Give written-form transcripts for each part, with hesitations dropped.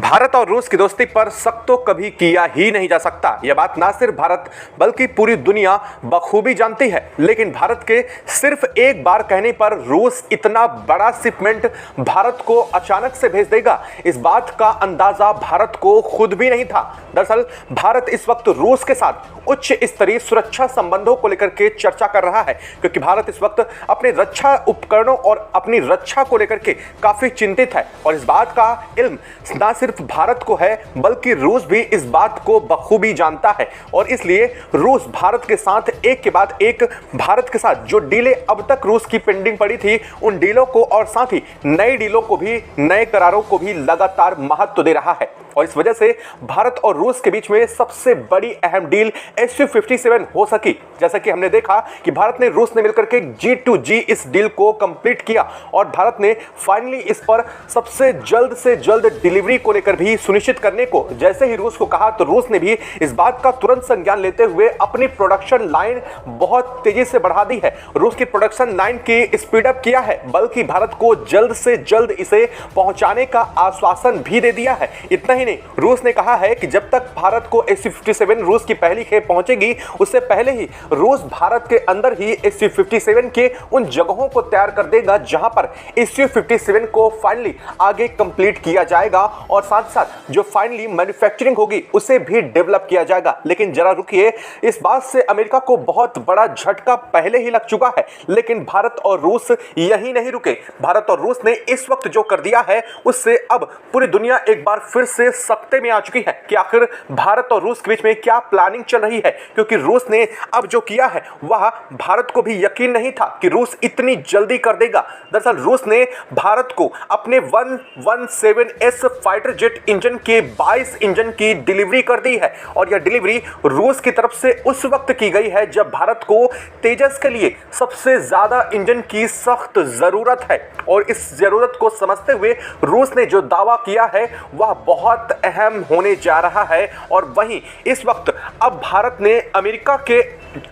भारत और रूस की दोस्ती पर शक तो कभी किया ही नहीं जा सकता। यह बात ना सिर्फ भारत बल्कि पूरी दुनिया बखूबी जानती है। लेकिन भारत के सिर्फ एक बार कहने पर रूस इतना बड़ा शिपमेंट भारत को अचानक से भेज देगा, इस बात का अंदाजा भारत को खुद भी नहीं था। दरअसल भारत इस वक्त रूस के साथ उच्च स्तरीय सुरक्षा संबंधों को लेकर के चर्चा कर रहा है, क्योंकि भारत इस वक्त अपने रक्षा उपकरणों और अपनी रक्षा को लेकर के काफी चिंतित है। और इस बात का इल्म ना सिर्फ भारत को है बल्कि रूस भी इस बात को बखूबी जानता है। और इसलिए रूस भारत के साथ एक के बाद एक भारत के साथ जो डीलें अब तक रूस की पेंडिंग पड़ी थी, उन डीलों को और साथ ही नई डीलों को भी, नए करारों को भी लगातार महत्व दे रहा है। और इस वजह से भारत और रूस के बीच में सबसे बड़ी अहम डील Su-57 हो सकी। जैसा कि हमने देखा कि भारत ने रूस ने मिलकर के G2G इस डील को कंप्लीट किया और भारत ने फाइनली इस पर सबसे जल्द से जल्द डिलीवरी को लेकर भी सुनिश्चित करने को जैसे ही रूस को कहा, तो रूस ने भी इस बात का तुरंत संज्ञान लेते हुए अपनी प्रोडक्शन लाइन बहुत तेजी से बढ़ा दी है। रूस की प्रोडक्शन लाइन की स्पीड अप किया है, बल्कि भारत को जल्द से जल्द इसे पहुंचाने का आश्वासन भी दे दिया है। इतना नहीं, रूस ने कहा है कि जब तक भारत को Su-57 रूस की पहली खेप पहुंचेगी, उससे पहले ही रूस भारत के अंदर ही Su-57 के उन जगहों को तैयार कर देगा जहां पर Su-57 को फाइनली आगे कंप्लीट किया जाएगा और साथ साथ जो फाइनली मैन्युफैक्चरिंग होगी उसे भी डेवलप किया जाएगा। लेकिन जरा रुकिए, इस बात से अमेरिका को बहुत बड़ा झटका पहले ही लग चुका है। लेकिन भारत और रूस यही नहीं रुके। भारत और रूस ने इस वक्त जो कर दिया है उससे अब पूरी दुनिया एक बार फिर से सख्ते में आ चुकी है कि आखिर भारत और रूस के बीच में क्या प्लानिंग चल रही है। क्योंकि रूस ने अब जो किया है वह भारत को भी यकीन नहीं था कि रूस इतनी जल्दी कर देगा। दरअसल रूस ने भारत को अपने 117S फाइटर जेट इंजन के 22 इंजन की डिलीवरी कर दी है। और यह डिलीवरी रूस की तरफ से उस वक्त की गई है जब भारत को तेजस के लिए सबसे ज्यादा इंजन की सख्त जरूरत है। और इस जरूरत को समझते हुए रूस ने जो दावा किया है वह बहुत अहम होने जा रहा है। और वहीं इस वक्त अब भारत ने अमेरिका के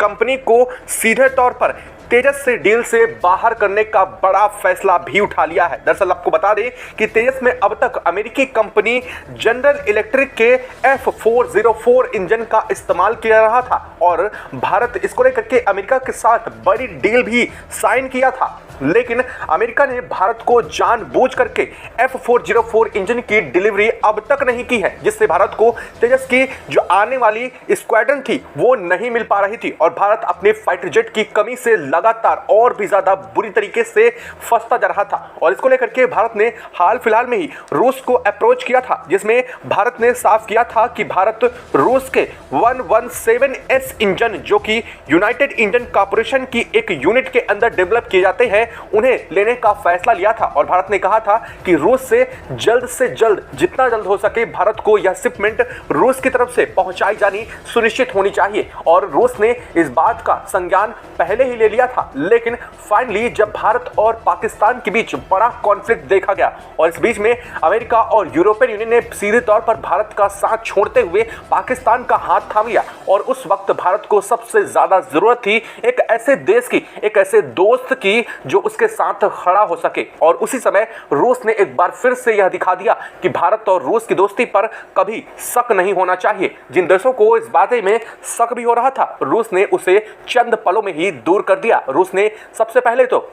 कंपनी को सीधे तौर पर तेजस से डील से बाहर करने का बड़ा फैसला भी उठा लिया है। दरअसल आपको बता दें कि तेजस में अब तक अमेरिकी कंपनी जनरल इलेक्ट्रिक के F404 इंजन का इस्तेमाल किया रहा था और भारत इसको लेकर के अमेरिका के साथ बड़ी डील भी साइन किया था। लेकिन अमेरिका ने भारत को जानबूझ करके F404 इंजन की डिलीवरी अब तक नहीं की है, जिससे भारत को तेजस की जो आने वाली स्क्वाड्रन थी वो नहीं मिल पा रही थी। और भारत अपने फाइटर जेट की कमी से लगातार और भी ज्यादा बुरी तरीके से फंसता जा रहा था। और इसको लेकर के भारत ने हाल फिलहाल में ही रूस को अप्रोच किया था, जिसमें भारत ने साफ किया था कि भारत रूस के 117S इंजन, जो कि यूनाइटेड इंजन कॉर्पोरेशन की एक यूनिट के अंदर डेवलप किए जाते हैं, उन्हें लेने का फैसला लिया था। और भारत ने कहा था कि रूस से जल्द जितना जल्द हो सके भारत को यह शिपमेंट रूस की तरफ से पहुंचाई जानी सुनिश्चित होनी चाहिए। और रूस ने इस बात का संज्ञान पहले ही ले लिया था। लेकिन फाइनली जब भारत और पाकिस्तान के बीच बड़ा कॉन्फ्लिक्ट देखा गया और इस बीच में अमेरिका और यूरोपियन यूनियन ने सीधे तौर पर भारत का साथ छोड़ते हुए पाकिस्तान का हाथ थाम लिया। और उस वक्त भारत को सबसे ज्यादा जरूरत थी एक ऐसे देश की, एक ऐसे दोस्त की जो उसके साथ खड़ा हो सके। और उसी समय रूस ने एक बार फिर से यह दिखा दिया कि भारत और रूस की दोस्ती पर कभी शक नहीं होना चाहिए। जिन देशों को इस बात में शक भी हो रहा था, रूस ने उसे चंद पलों में ही दूर कर दिया। रूस ने सबसे पहले तो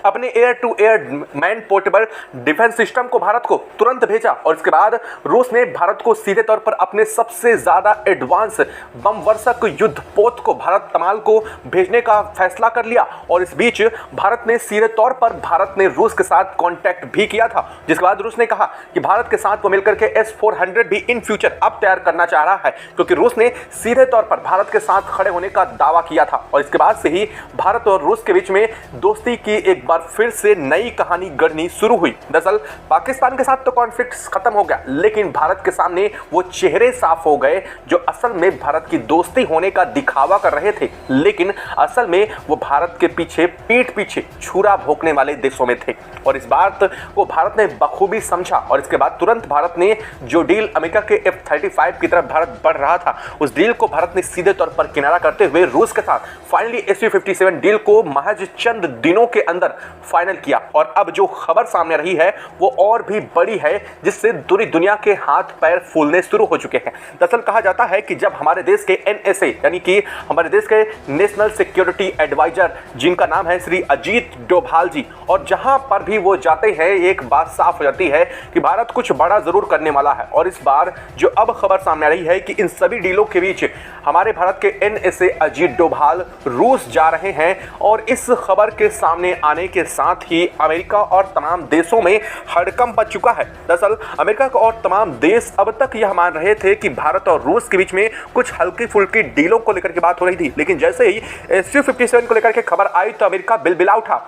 अपने air to air man portable defence system को भारत को तुरंत भेजा। और इसके बाद रूस ने भारत को सीधे तौर पर अपने सबसे ज्यादा एडवांस बम वर्षक युद्धपोत को भारत तमाल को भेजने का फैसला कर लिया। और इस बीच भारत ने सीधे तौर पर भारत ने रूस के साथ कांटेक्ट भी किया था, जिसके बाद रूस ने कहा कि भारत के साथ वो मिलकर के S-400 भी इन फ्यूचर अब तैयार करना चाह रहा है, क्योंकि रूस ने सीधे तौर पर भारत के साथ खड़े होने का दावा किया था। और इसके बाद से ही भारत और रूस के बीच में दोस्ती की एक फिर से नई कहानी गढ़नी शुरू हुई। दरअसल पाकिस्तान के साथ तो कॉन्फ्लिक्ट खत्म हो गया, लेकिन भारत के सामने वो चेहरे साफ हो गए जो असल में भारत की दोस्ती होने का दिखावा कर रहे थे, लेकिन असल में वो भारत के पीछे पीठ पीछे छुरा भोंकने वाले देशों में थे। और इस बात को भारत ने बखूबी समझा। और इसके बाद तुरंत भारत ने जो डील अमेरिका के F-35 की तरफ भारत बढ़ रहा था, उस डील को भारत ने सीधे तौर पर किनारा करते हुए रूस के साथ फाइनली Su-57 डील को महज चंद दिनों के अंदर फाइनल किया। और अब जो खबर सामने रही है वो और भी बड़ी है, जिससे पूरी दुनिया के हाथ पैर फूलने शुरू हो चुके हैं। दरअसल कहा जाता है कि जब हमारे देश के NSA यानी कि हमारे देश के नेशनल सिक्योरिटी एडवाइजर, जिनका नाम है श्री अजीत डोभाल जी, और जहां पर भी वो जाते हैं एक बात साफ हो जाती है कि भारत कुछ बड़ा जरूर करने वाला है। और इस बार जो अब खबर सामने आ रही है कि इन सभी डीलों के बीच हमारे भारत के NSA अजीत डोभाल रूस जा रहे हैं। और इस खबर के सामने आने के साथ ही अमेरिका और तमाम देशों में हड़कंप मच चुका है। दरअसल अमेरिका और तमाम देश अब तक यह मान रहे थे कि भारत और रूस के बीच में कुछ हल्की फुल्की डीलों को लेकर के बात हो रही थी, लेकिन जैसे ही SU-57 को लेकर के खबर आई तो अमेरिका बिलबिला उठा।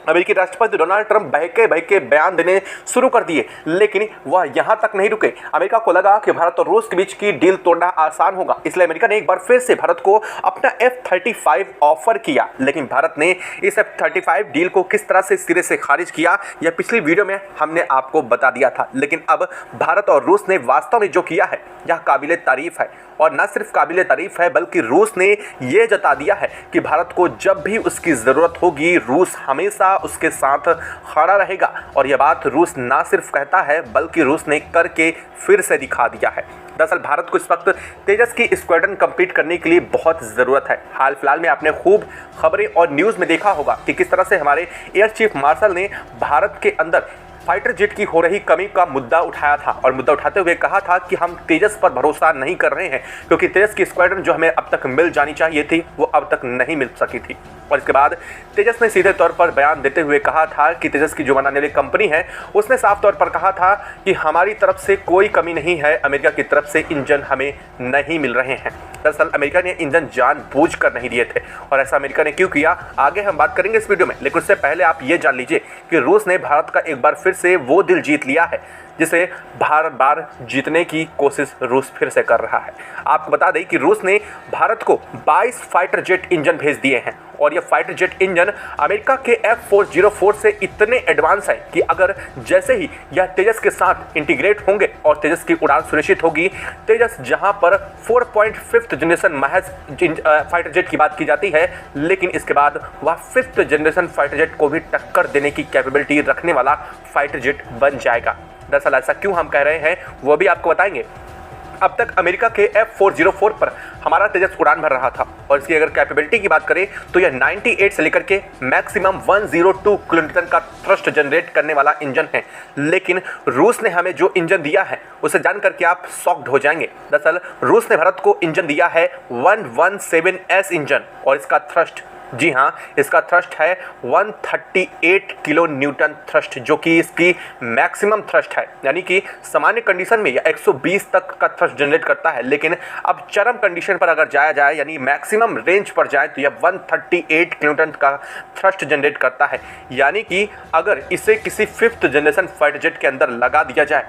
अमेरिकी राष्ट्रपति डोनाल्ड ट्रंप बहके बहके बयान देने शुरू कर दिए, लेकिन वह यहां तक नहीं रुके। अमेरिका को लगा कि भारत और रूस के बीच की डील तोड़ना आसान होगा, इसलिए अमेरिका ने एक बार फिर से भारत को अपना F-35 ऑफर किया। लेकिन भारत ने इस F-35 डील को किस तरह से सिरे से खारिज किया, यह पिछली वीडियो में हमने आपको बता दिया था। लेकिन अब भारत और रूस ने वास्तव में जो किया है यह काबिले तारीफ है। और न सिर्फ काबिले तारीफ है, बल्कि रूस ने यह जता दिया है कि भारत को जब भी उसकी ज़रूरत होगी रूस हमेशा उसके साथ खड़ा रहेगा। और यह बात रूस ना सिर्फ कहता है बल्कि रूस ने करके फिर से दिखा दिया है। दरअसल भारत को इस वक्त तेजस की स्क्वाड्रन कंप्लीट करने के लिए बहुत ज़रूरत है। हाल फिलहाल में आपने खूब खबरें और न्यूज़ में देखा होगा कि किस तरह से हमारे एयर चीफ मार्शल ने भारत के अंदर फाइटर जेट की हो रही कमी का मुद्दा उठाया था। और मुद्दा उठाते हुए कहा था कि हम तेजस पर भरोसा नहीं कर रहे हैं, क्योंकि तेजस की स्क्वाड्रन जो हमें अब तक मिल जानी चाहिए थी वो अब तक नहीं मिल सकी थी। और इसके बाद तेजस ने सीधे तौर पर बयान देते हुए कहा था कि तेजस की जो बनाने वाली कंपनी है उसने साफ तौर पर कहा था कि हमारी तरफ से कोई कमी नहीं है, अमेरिका की तरफ से इंजन हमें नहीं मिल रहे हैं। दरअसल अमेरिका ने इंजन जानबूझकर नहीं दिए थे, और ऐसा अमेरिका ने क्यों किया आगे हम बात करेंगे इस वीडियो में। लेकिन उससे पहले आप ये जान लीजिए कि रूस ने भारत का एक बार फिर से वो दिल जीत लिया है जिसे बार बार जीतने की कोशिश रूस फिर से कर रहा है। आपको बता दें कि रूस ने भारत को 22 फाइटर जेट इंजन भेज दिए हैं, और ये फाइटर जेट इंजन अमेरिका के F-404 से इतने एडवांस है कि अगर जैसे ही यह तेजस के साथ इंटीग्रेट होंगे और तेजस की उड़ान सुनिश्चित होगी, तेजस जहां पर 4.5th जनरेशन महज फाइटर जेट की बात की जाती है, लेकिन इसके बाद वह 5th जनरेशन फाइटर जेट को भी टक्कर देने की कैपेबिलिटी रखने वाला फाइटर जेट बन जाएगा। दरअसल ऐसा क्यों हम कह रहे हैं वो भी आपको बताएंगे। अब तक अमेरिका के F-404 पर हमारा तेजस उड़ान भर रहा था, और इसकी अगर कैपेबिलिटी की बात करें तो यह 98 से लेकर के मैक्सिमम 102 किलोमीटर का थ्रस्ट जनरेट करने वाला इंजन है। लेकिन रूस ने हमें जो इंजन दिया है उसे जानकर के आप शॉक्ड हो जाएंगे। दरअसल रूस ने भारत को इंजन दिया है 117S इंजन, और इसका थ्रस्ट, जी हाँ, इसका थ्रस्ट है 138 किलो न्यूटन थ्रस्ट, जो कि इसकी मैक्सिमम थ्रस्ट है। यानी कि सामान्य कंडीशन में यह 120 तक का थ्रस्ट जनरेट करता है, लेकिन अब चरम कंडीशन पर अगर जाया जाए यानी मैक्सिमम रेंज पर जाए तो यह 138 किलो न्यूटन का थ्रस्ट जनरेट करता है। यानी कि अगर इसे किसी 5th जनरेशन फाइटर जेट के अंदर लगा दिया जाए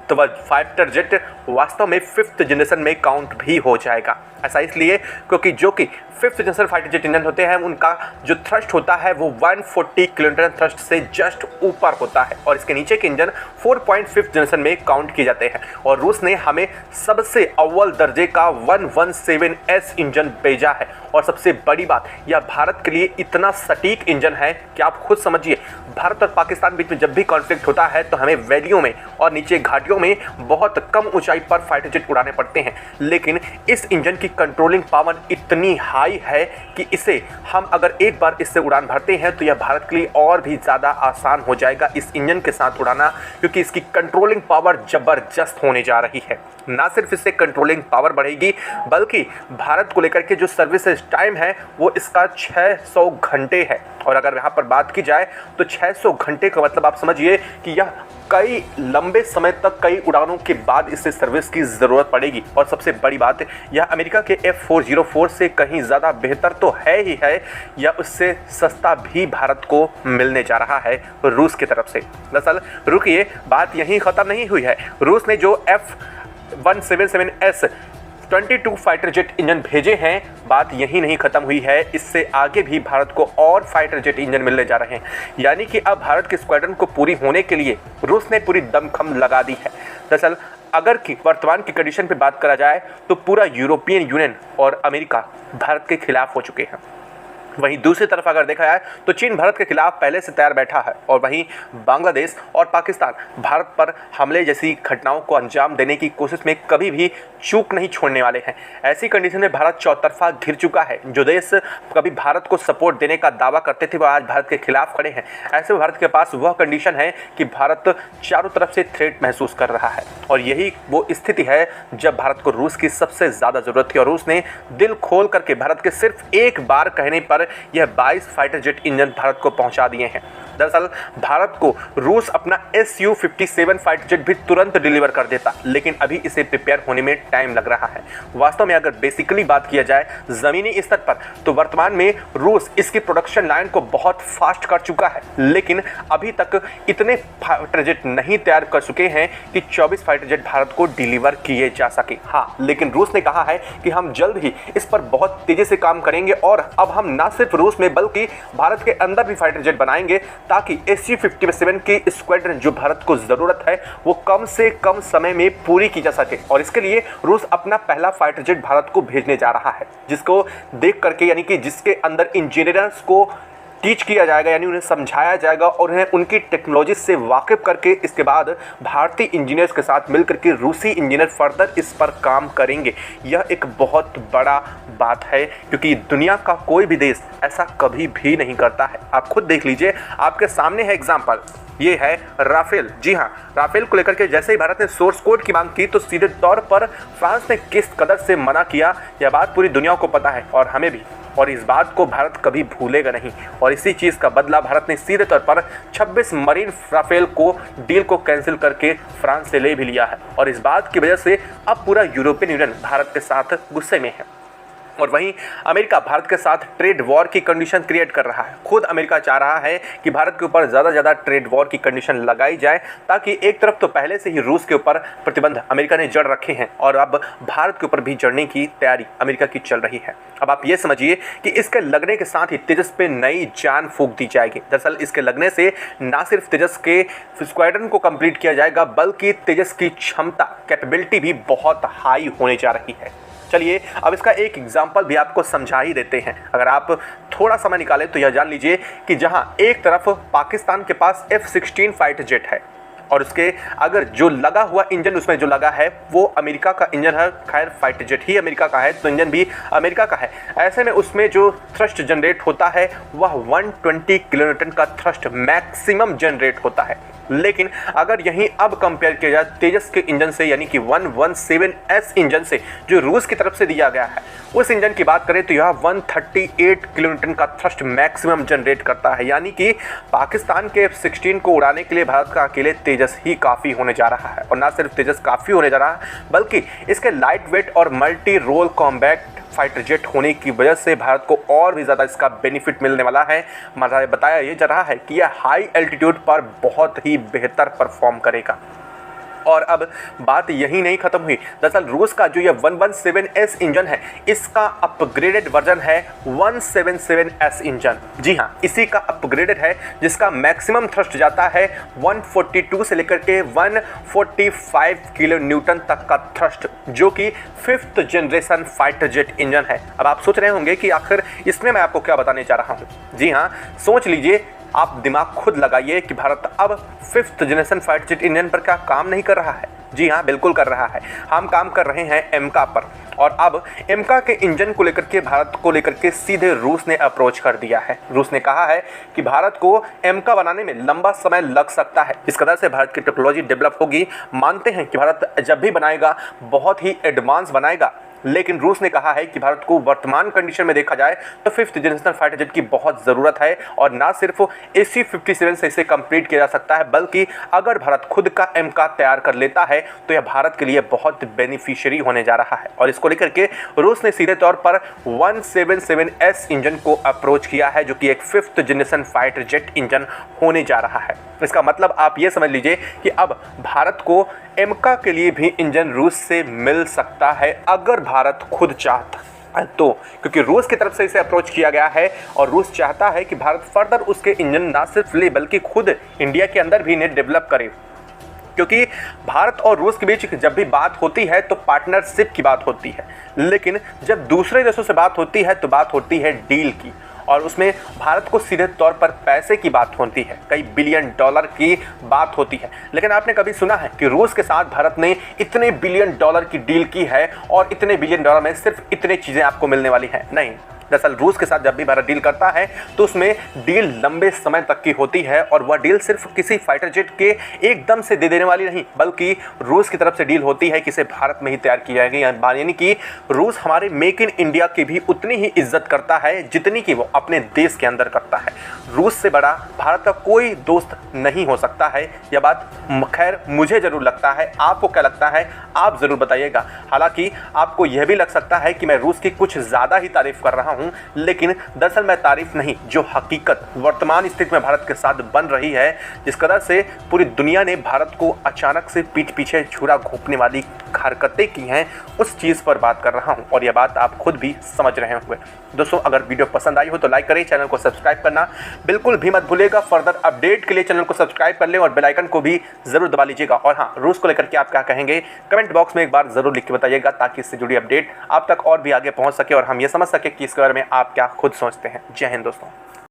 तो वह फाइटर जेट वास्तव में 5th जनरेशन में काउंट भी हो जाएगा। ऐसा इसलिए क्योंकि जो कि 5th generation fighter jet engine होते हैं उनका जो थ्रस्ट होता है वो 140 किलोमीटर थ्रस्ट से जस्ट ऊपर होता है, और इसके नीचे के इंजन 4.5th जनरेशन में काउंट किए जाते हैं। और रूस ने हमें सबसे अव्वल दर्जे का 117S इंजन भेजा है, और सबसे बड़ी बात यह भारत के लिए इतना सटीक इंजन है कि आप खुद समझिए, भारत और पाकिस्तान बीच में जब भी कॉन्फ्लिक्ट होता है तो हमें वैलियों में और नीचे घाटियों में बहुत कम ऊंचाई पर फाइटर जेट उड़ाने पड़ते हैं, लेकिन इस इंजन की कंट्रोलिंग पावर इतनी हाई है कि इसे हम अगर एक बार इससे उड़ान भरते हैं तो यह भारत के लिए और भी ज़्यादा आसान हो जाएगा इस इंजन के साथ उड़ाना, क्योंकि इसकी कंट्रोलिंग पावर ज़बरदस्त होने जा रही है। ना सिर्फ इससे कंट्रोलिंग पावर बढ़ेगी बल्कि भारत को लेकर के जो सर्विसेज टाइम है वो इसका 600 घंटे है। और अगर यहाँ पर बात की जाए तो 600 घंटे का मतलब आप समझिए कि यह कई लंबे समय तक कई उड़ानों के बाद इससे सर्विस की ज़रूरत पड़ेगी। और सबसे बड़ी बात यह अमेरिका के F-404 से कहीं ज़्यादा बेहतर तो है ही है, या उससे सस्ता भी भारत को मिलने जा रहा है रूस की तरफ से। दरअसल रुकिए, बात यहीं ख़त्म नहीं हुई है। रूस ने जो F-177S 22 फाइटर जेट इंजन भेजे हैं, बात यही नहीं खत्म हुई है, इससे आगे भी भारत को और फाइटर जेट इंजन मिलने जा रहे हैं। यानी कि अब भारत के स्क्वाड्रन को पूरी होने के लिए रूस ने पूरी दमखम लगा दी है। दरअसल अगर कि वर्तमान की कंडीशन पे बात करा जाए तो पूरा यूरोपियन यूनियन और अमेरिका भारत के खिलाफ हो चुके हैं। वहीं दूसरी तरफ अगर देखा जाए तो चीन भारत के खिलाफ पहले से तैयार बैठा है और वहीं बांग्लादेश और पाकिस्तान भारत पर हमले जैसी घटनाओं को अंजाम देने की कोशिश में कभी भी चूक नहीं छोड़ने वाले हैं। ऐसी कंडीशन में भारत चौतरफा घिर चुका है। जो देश कभी भारत को सपोर्ट देने का दावा करते थे वह आज भारत के खिलाफ खड़े हैं। ऐसे में भारत के पास वह कंडीशन है कि भारत चारों तरफ से थ्रेट महसूस कर रहा है और यही वो स्थिति है जब भारत को रूस की सबसे ज़्यादा ज़रूरत थी और रूस ने दिल खोल करके भारत के सिर्फ एक बार कहने पर यह 22 फाइटर जेट इंजन भारत को पहुंचा दिए हैं। दरअसल भारत को रूस अपना Su-57 फाइटर जेट भी तुरंत डिलीवर कर देता, लेकिन अभी इसे प्रिपेयर होने में टाइम लग रहा है। वास्तव में अगर बेसिकली बात किया जाए ज़मीनी स्तर पर तो वर्तमान में रूस इसकी प्रोडक्शन लाइन को बहुत फास्ट कर चुका है, लेकिन अभी तक इतने फाइटर जेट नहीं तैयार कर चुके हैं कि 24 फाइटर जेट भारत को डिलीवर किए जा सके। हाँ, लेकिन रूस ने कहा है कि हम जल्द ही इस पर बहुत तेज़ी से काम करेंगे और अब हम न सिर्फ रूस में बल्कि भारत के अंदर भी फाइटर जेट बनाएंगे ताकि Su-57 की स्क्वाड्रन जो भारत को ज़रूरत है वो कम से कम समय में पूरी की जा सके। और इसके लिए रूस अपना पहला फाइटर जेट भारत को भेजने जा रहा है, जिसको देख करके यानी कि जिसके अंदर इंजीनियर्स को टीच किया जाएगा, यानी उन्हें समझाया जाएगा और उन्हें उनकी टेक्नोलॉजी से वाकिफ करके इसके बाद भारतीय इंजीनियर्स के साथ मिलकर के रूसी इंजीनियर फर्दर इस पर काम करेंगे। यह एक बहुत बड़ा बात है क्योंकि दुनिया का कोई भी देश ऐसा कभी भी नहीं करता है। आप खुद देख लीजिए, आपके सामने है एग्जाम्पल, ये है राफेल। जी हाँ, राफेल को लेकर के जैसे ही भारत ने सोर्स कोड की मांग की तो सीधे तौर पर फ्रांस ने किस कदर से मना किया, यह बात पूरी दुनिया को पता है और हमें भी, और इस बात को भारत कभी भूलेगा नहीं। और इसी चीज़ का बदला भारत ने सीधे तौर पर 26 मरीन राफेल को डील को कैंसिल करके फ्रांस से ले भी लिया है और इस बात की वजह से अब पूरा यूरोपियन यूनियन भारत के साथ गुस्से में है। और वहीं अमेरिका भारत के साथ ट्रेड वॉर की कंडीशन क्रिएट कर रहा है। खुद अमेरिका चाह रहा है कि भारत के ऊपर ज़्यादा ट्रेड वॉर की कंडीशन लगाई जाए ताकि एक तरफ तो पहले से ही रूस के ऊपर प्रतिबंध अमेरिका ने जड़ रखे हैं और अब भारत के ऊपर भी जड़ने की तैयारी अमेरिका की चल रही है। अब आप ये समझिए कि इसके लगने के साथ ही तेजस पे नई जान फूंक दी जाएगी। दरअसल इसके लगने से ना सिर्फ तेजस के स्क्वाड्रन को कंप्लीट किया जाएगा बल्कि तेजस की क्षमता कैपेबिलिटी भी बहुत हाई होने जा रही है। चलिए अब इसका एक एग्जाम्पल भी आपको समझा ही देते हैं। अगर आप थोड़ा समय निकालें तो यह जान लीजिए कि जहां एक तरफ पाकिस्तान के पास F-16 फाइटर जेट है और उसके अगर जो लगा हुआ इंजन उसमें जो लगा है वो अमेरिका का इंजन है, खैर फाइटर जेट ही अमेरिका का है तो इंजन भी अमेरिका का है। ऐसे में उसमें जो थ्रस्ट जनरेट होता है वह 120 किलोन्यूटन का थ्रस्ट मैक्सिमम जनरेट होता है। लेकिन अगर यहीं अब कंपेयर किया जाए तेजस के इंजन से यानी कि 117S इंजन से जो रूस की तरफ से दिया गया है उस इंजन की बात करें तो यह 138 किलोन्यूटन का थ्रस्ट मैक्सिमम जनरेट करता है। यानी कि पाकिस्तान के F-16 को उड़ाने के लिए भारत का अकेले तेजस ही काफ़ी होने जा रहा है। और ना सिर्फ तेजस काफ़ी होने जा रहा है बल्कि इसके लाइट वेट और multi role combat fighter jet होने की वजह से भारत को और भी ज़्यादा इसका बेनिफिट मिलने वाला है। बताया ये जा रहा है कि यह हाई एल्टीट्यूड पर बहुत ही बेहतर परफॉर्म करेगा। और अब बात यही नहीं खत्म हुई। दरअसल रूस का जो यह 117S इंजन है इसका अपग्रेडेड वर्जन है 177S इंजन। जी हाँ, इसी का अपग्रेडेड है जिसका मैक्सिमम थ्रस्ट जाता है 142 से लेकर के 145 किलो न्यूटन तक का थ्रस्ट, जो कि 5th generation fighter jet engine है। अब आप सोच रहे होंगे कि आखिर इसमें मैं आपको क्या बताने जा रहा हूँ। जी हाँ, सोच लीजिए, आप दिमाग खुद लगाइए कि भारत अब 5th generation fighter jet engine पर क्या काम नहीं कर रहा है। जी हाँ, बिल्कुल कर रहा है। हम काम कर रहे हैं एमका पर और अब एमका के इंजन को लेकर के भारत को लेकर के सीधे रूस ने अप्रोच कर दिया है। रूस ने कहा है कि भारत को एमका बनाने में लंबा समय लग सकता है। इस कदर से भारत की टेक्नोलॉजी डेवलप होगी। मानते हैं कि भारत जब भी बनाएगा बहुत ही एडवांस बनाएगा, लेकिन रूस ने कहा है कि भारत को वर्तमान कंडीशन में देखा जाए तो 5th जनरेशन फाइटर जेट की बहुत ज़रूरत है और ना सिर्फ Su-57 से इसे कंप्लीट किया जा सकता है बल्कि अगर भारत खुद का एमका तैयार कर लेता है तो यह भारत के लिए बहुत बेनिफिशियरी होने जा रहा है। और इसको लेकर के रूस ने सीधे तौर पर 177S इंजन को अप्रोच किया है, जो कि एक 5th generation fighter jet engine होने जा रहा है। इसका मतलब आप ये समझ लीजिए कि अब भारत को एमका के लिए भी इंजन रूस से मिल सकता है अगर भारत खुद चाहता है तो, क्योंकि रूस की तरफ से इसे अप्रोच किया गया है और रूस चाहता है कि भारत फर्दर उसके इंजन ना सिर्फ ले बल्कि खुद इंडिया के अंदर भी इन्हें डेवलप करे। क्योंकि भारत और रूस के बीच जब भी बात होती है तो पार्टनरशिप की बात होती है, लेकिन जब दूसरे देशों से बात होती है तो बात होती है डील की। और उसमें भारत को सीधे तौर पर पैसे की बात होती है, कई बिलियन डॉलर की बात होती है। लेकिन आपने कभी सुना है कि रूस के साथ भारत ने इतने बिलियन डॉलर की डील की है और इतने बिलियन डॉलर में सिर्फ इतनी चीज़ें आपको मिलने वाली हैं? नहीं। दरअसल रूस के साथ जब भी भारत डील करता है तो उसमें डील लंबे समय तक की होती है और वह डील सिर्फ किसी फाइटर जेट के एकदम से दे देने वाली नहीं, बल्कि रूस की तरफ से डील होती है कि इसे भारत में ही तैयार की जाएगी। यानी कि रूस हमारे मेक इन इंडिया की भी उतनी ही इज्जत करता है जितनी कि वो अपने देश के अंदर करता है। रूस से बड़ा भारत का कोई दोस्त नहीं हो सकता है। यह बात खैर मुझे जरूर लगता है, आपको क्या लगता है आप ज़रूर बताइएगा। हालांकि आपको यह भी लग सकता है कि मैं रूस की कुछ ज़्यादा ही तारीफ कर रहा हूं, लेकिन दरअसल मैं तारीफ नहीं, जो हकीकत वर्तमान स्थिति में भारत के साथ बन रही है, जिस कदर से पूरी दुनिया ने भारत को अचानक से पीठ पीछे छुरा घोंपने वाली हरकतें की हैं, उस चीज़ पर बात कर रहा हूं और यह बात आप खुद भी समझ रहे होंगे। दोस्तों, अगर वीडियो पसंद आई हो तो लाइक करें, चैनल को सब्सक्राइब करना बिल्कुल भी मत भूलिएगा। फर्दर अपडेट के लिए चैनल को सब्सक्राइब कर लें और बेल आइकन को भी जरूर दबा लीजिएगा। और हाँ, रूस को लेकर के आप क्या कहेंगे कमेंट बॉक्स में एक बार जरूर लिख के बताइएगा, ताकि इससे जुड़ी अपडेट आप तक और भी आगे पहुंच सके और हम ये समझ सके कि इसके बारे में आप क्या खुद सोचते हैं। जय हिंद दोस्तों।